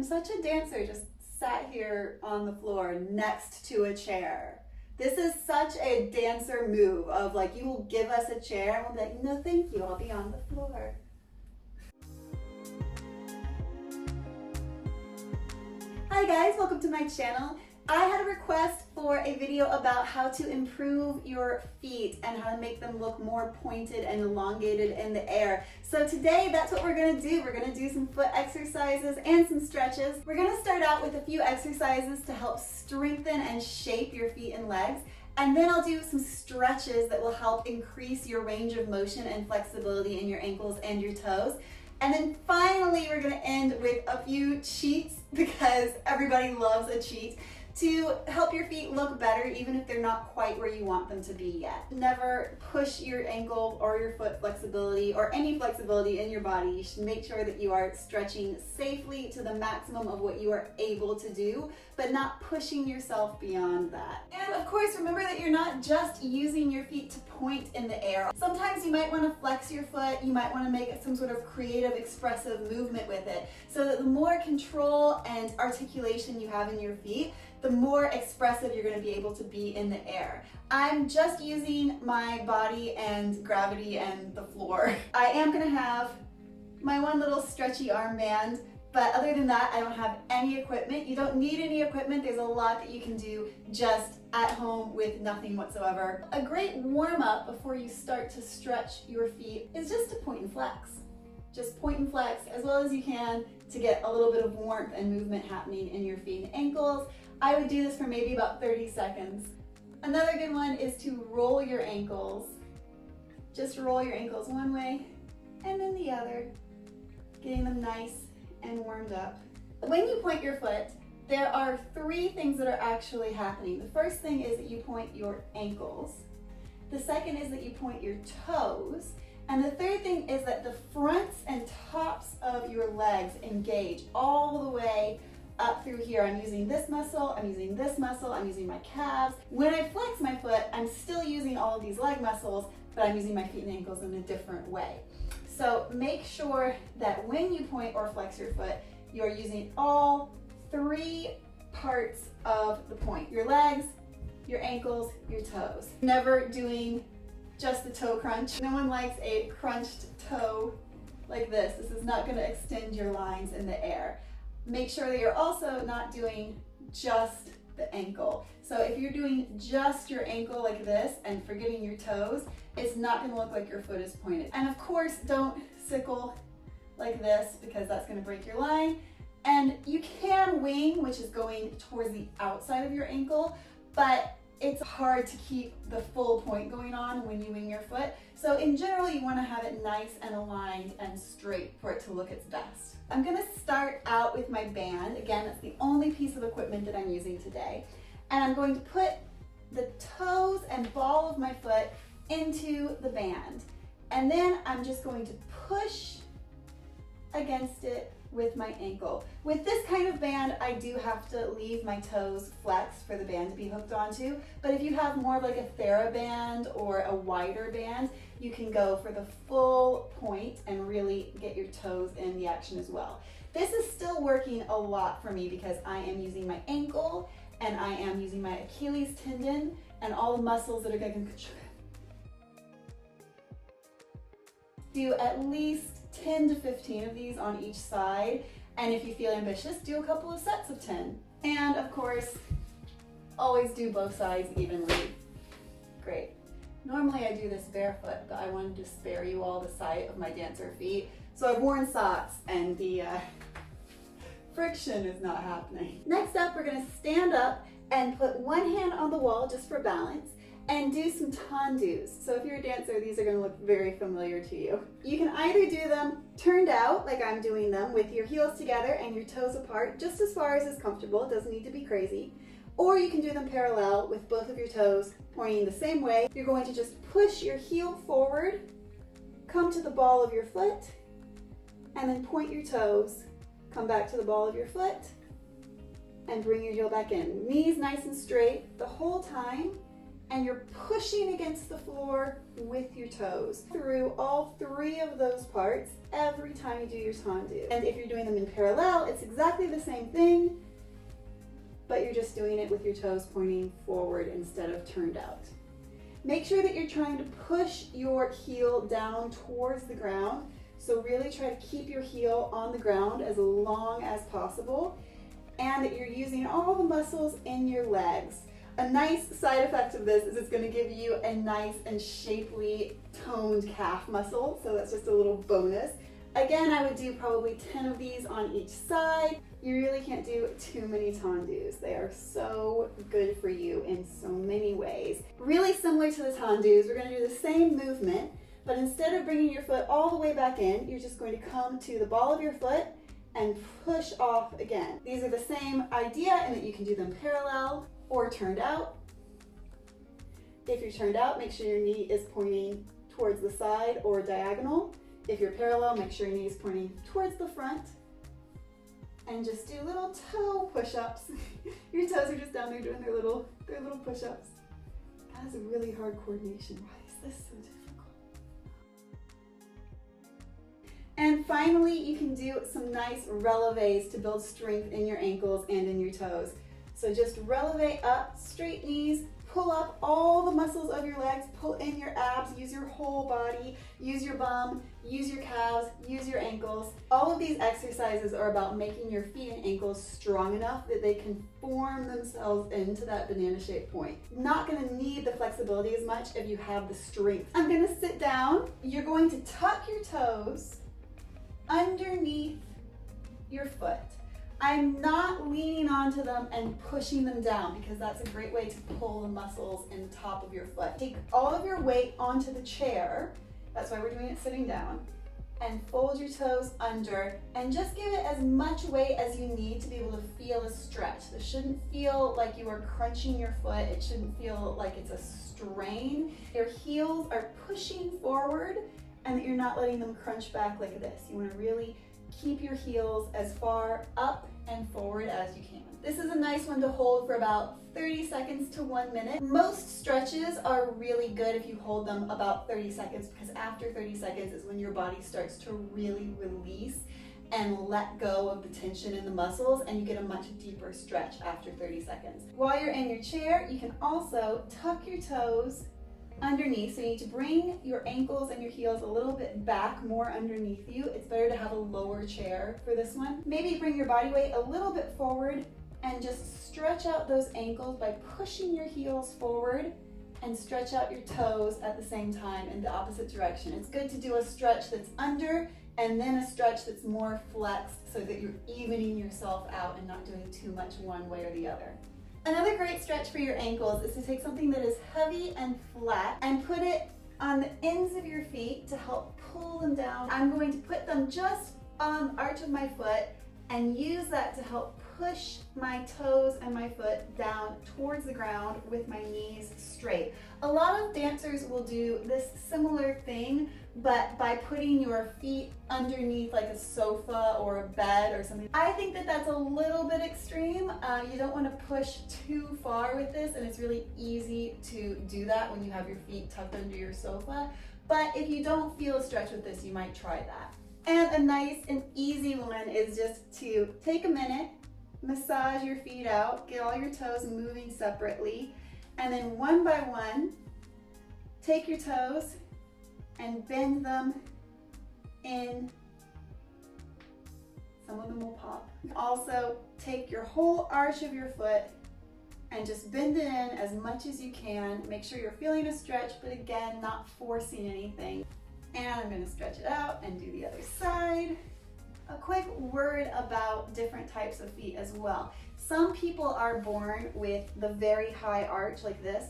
I'm such a dancer, just sat here on the floor next to a chair. This is such a dancer move of like, you will give us a chair and we'll be like, no thank you, I'll be on the floor. Hi guys, welcome to my channel. I had a request for a video about how to improve your feet and how to make them look more pointed and elongated in the air. So today, that's what we're gonna do. We're gonna do some foot exercises and some stretches. We're gonna start out with a few exercises to help strengthen and shape your feet and legs. And then I'll do some stretches that will help increase your range of motion and flexibility in your ankles and your toes. And then finally, we're gonna end with a few cheats because everybody loves a cheat, to help your feet look better even if they're not quite where you want them to be yet. Never push your ankle or your foot flexibility or any flexibility in your body. You should make sure that you are stretching safely to the maximum of what you are able to do, but not pushing yourself beyond that. And of course, remember that you're not just using your feet to point in the air. Sometimes you might want to flex your foot, you might want to make some sort of creative, expressive movement with it, so that the more control and articulation you have in your feet, the more expressive you're going to be able to be in the air. I'm just using my body and gravity and the floor. I am going to have my one little stretchy armband, but other than that, I don't have any equipment. You don't need any equipment. There's a lot that you can do just at home with nothing whatsoever. A great warm-up before you start to stretch your feet is just to point and flex. Just point and flex as well as you can to get a little bit of warmth and movement happening in your feet and ankles. I would do this for maybe about 30 seconds. Another good one is to roll your ankles. Just roll your ankles one way and then the other, getting them nice and warmed up. When you point your foot, there are three things that are actually happening. The first thing is that you point your ankles. The second is that you point your toes. And the third thing is that the fronts and tops of your legs engage all the way up through here. I'm using this muscle, I'm using this muscle, I'm using my calves. When I flex my foot, I'm still using all of these leg muscles, but I'm using my feet and ankles in a different way. So make sure that when you point or flex your foot, you're using all three parts of the point. Your legs, your ankles, your toes. Never doing just the toe crunch. No one likes a crunched toe like this. This is not gonna extend your lines in the air. Make sure that you're also not doing just the ankle. So if you're doing just your ankle like this and forgetting your toes, it's not gonna look like your foot is pointed. And of course, don't sickle like this because that's gonna break your line. And you can wing, which is going towards the outside of your ankle, but it's hard to keep the full point going on when you wing your foot. So in general, you wanna have it nice and aligned and straight for it to look its best. I'm gonna start out with my band. Again, that's the only piece of equipment that I'm using today. And I'm going to put the toes and ball of my foot into the band. And then I'm just going to push against it with my ankle. With this kind of band, I do have to leave my toes flexed for the band to be hooked onto, but if you have more of like a TheraBand or a wider band, you can go for the full point and really get your toes in the action as well. This is still working a lot for me because I am using my ankle and I am using my Achilles tendon and all the muscles that are going to do at least 10 to 15 of these on each side, and if you feel ambitious, do a couple of sets of 10. And of course, always do both sides evenly. Great. Normally I do this barefoot, but I wanted to spare you all the sight of my dancer feet, so I've worn socks and the friction is not happening. Next up, we're going to stand up and put one hand on the wall just for balance, and do some tendus. So if you're a dancer, these are gonna look very familiar to you. You can either do them turned out, like I'm doing them, with your heels together and your toes apart, just as far as is comfortable. It doesn't need to be crazy. Or you can do them parallel with both of your toes pointing the same way. You're going to just push your heel forward, come to the ball of your foot, and then point your toes. Come back to the ball of your foot, and bring your heel back in. Knees nice and straight the whole time, and you're pushing against the floor with your toes through all three of those parts every time you do your tendu. And if you're doing them in parallel, it's exactly the same thing, but you're just doing it with your toes pointing forward instead of turned out. Make sure that you're trying to push your heel down towards the ground. So really try to keep your heel on the ground as long as possible, and that you're using all the muscles in your legs. A nice side effect of this is it's going to give you a nice and shapely toned calf muscle, so that's just a little bonus. Again, I would do probably 10 of these on each side. You really can't do too many tendus. They are so good for you in so many ways. Really similar to the tendus, we're going to do the same movement, but instead of bringing your foot all the way back in, you're just going to come to the ball of your foot and push off again. These are the same idea in that you can do them parallel or turned out. If you're turned out, make sure your knee is pointing towards the side or diagonal. If you're parallel, make sure your knee is pointing towards the front. And just do little toe push-ups. Your toes are just down there doing their little push-ups. That is a really hard coordination. Why is this so difficult? And finally, you can do some nice releves to build strength in your ankles and in your toes. So just releve up, straight knees, pull up all the muscles of your legs, pull in your abs, use your whole body, use your bum, use your calves, use your ankles. All of these exercises are about making your feet and ankles strong enough that they can form themselves into that banana-shaped point. Not gonna need the flexibility as much if you have the strength. I'm gonna sit down. You're going to tuck your toes underneath your foot. I'm not leaning onto them and pushing them down because that's a great way to pull the muscles in the top of your foot. Take all of your weight onto the chair, that's why we're doing it sitting down, and fold your toes under and just give it as much weight as you need to be able to feel a stretch. This shouldn't feel like you are crunching your foot. It shouldn't feel like it's a strain. Your heels are pushing forward and that you're not letting them crunch back like this. You want to really keep your heels as far up and forward as you can. This is a nice one to hold for about 30 seconds to 1 minute. Most stretches are really good if you hold them about 30 seconds because after 30 seconds is when your body starts to really release and let go of the tension in the muscles, and you get a much deeper stretch after 30 seconds. While you're in your chair, you can also tuck your toes underneath. So you need to bring your ankles and your heels a little bit back, more underneath you. It's better to have a lower chair for this one. Maybe bring your body weight a little bit forward and just stretch out those ankles by pushing your heels forward and stretch out your toes at the same time in the opposite direction. It's good to do a stretch that's under and then a stretch that's more flexed so that you're evening yourself out and not doing too much one way or the other. Another great stretch for your ankles is to take something that is heavy and flat and put it on the ends of your feet to help pull them down. I'm going to put them just on the arch of my foot and use that to help push my toes and my foot down towards the ground with my knees straight. A lot of dancers will do this similar thing, but by putting your feet underneath like a sofa or a bed or something. I think that that's a little bit extreme. You don't want to push too far with this, and it's really easy to do that when you have your feet tucked under your sofa. But if you don't feel a stretch with this, you might try that. And a nice and easy one is just to take a minute, massage your feet out, get all your toes moving separately, and then one by one, take your toes and bend them in. Some of them will pop. Also, take your whole arch of your foot and just bend it in as much as you can. Make sure you're feeling a stretch, but again, not forcing anything. And I'm gonna stretch it out and do the other side. A quick word about different types of feet as well. Some people are born with the very high arch like this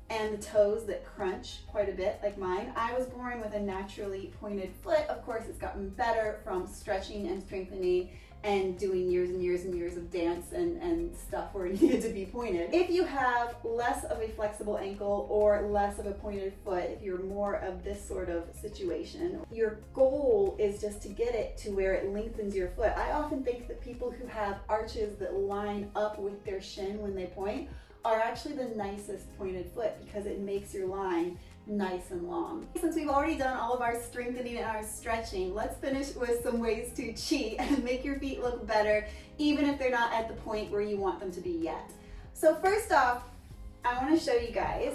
and the toes that crunch quite a bit like mine. I was born with a naturally pointed foot. Of course, it's gotten better from stretching and strengthening and doing years and years and years of dance and stuff where it needed to be pointed. If you have less of a flexible ankle or less of a pointed foot, if you're more of this sort of situation, your goal is just to get it to where it lengthens your foot. I often think that people who have arches that line up with their shin when they point are actually the nicest pointed foot because it makes your line nice and long. Since we've already done all of our strengthening and our stretching, let's finish with some ways to cheat and make your feet look better, even if they're not at the point where you want them to be yet. So first off, I want to show you guys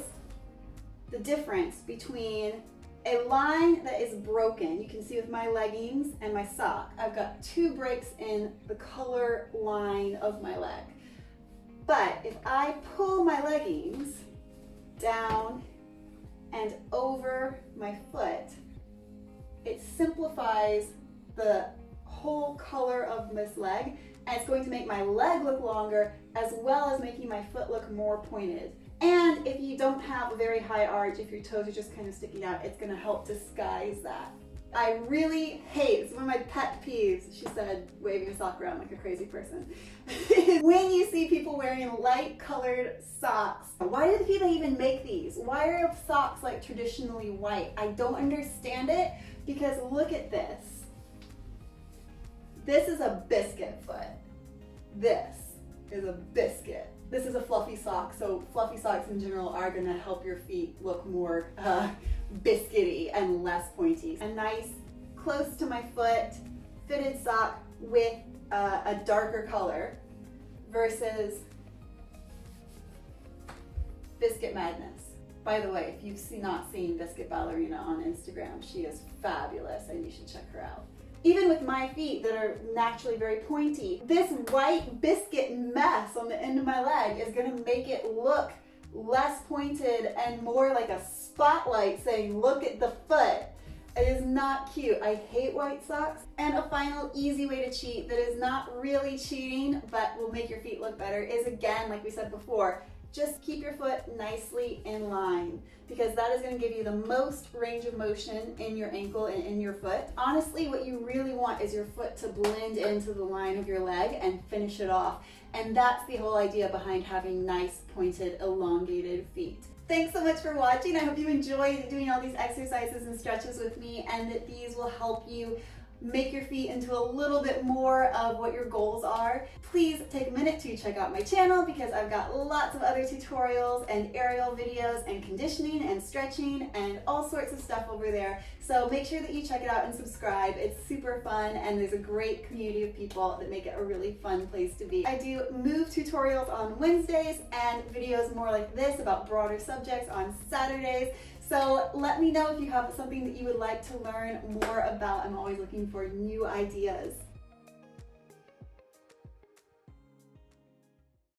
the difference between a line that is broken. You can see with my leggings and my sock, I've got 2 breaks in the color line of my leg. But if I pull my leggings down and over my foot, it simplifies the whole color of this leg, and it's going to make my leg look longer as well as making my foot look more pointed. And if you don't have a very high arch, if your toes are just kind of sticking out, it's going to help disguise that. I really hate, it's one of my pet peeves, she said, waving a sock around like a crazy person, when you see people wearing light colored socks. Why do people even make these? Why are socks like traditionally white? I don't understand it, because look at this. This is a biscuit foot. This is a biscuit. This is a fluffy sock, so fluffy socks in general are gonna help your feet look more biscuity and less pointy. A nice, close to my foot, fitted sock with a darker color versus Biscuit Madness. By the way, if you've not seen Biscuit Ballerina on Instagram, she is fabulous and you should check her out. Even with my feet that are naturally very pointy, this white biscuit mess on the end of my leg is gonna make it look less pointed and more like a spotlight saying, look at the foot. It is not cute. I hate white socks. And a final easy way to cheat that is not really cheating but will make your feet look better is, again, like we said before, just keep your foot nicely in line, because that is going to give you the most range of motion in your ankle and in your foot. Honestly, what you really want is your foot to blend into the line of your leg and finish it off. And that's the whole idea behind having nice, pointed, elongated feet. Thanks so much for watching. I hope you enjoyed doing all these exercises and stretches with me, and that these will help you make your feet into a little bit more of what your goals are. Please take a minute to check out my channel, because I've got lots of other tutorials and aerial videos and conditioning and stretching and all sorts of stuff over there. So make sure that you check it out and subscribe. It's super fun, and there's a great community of people that make it a really fun place to be. I do move tutorials on Wednesdays and videos more like this about broader subjects on Saturdays. So let me know if you have something that you would like to learn more about. I'm always looking for new ideas.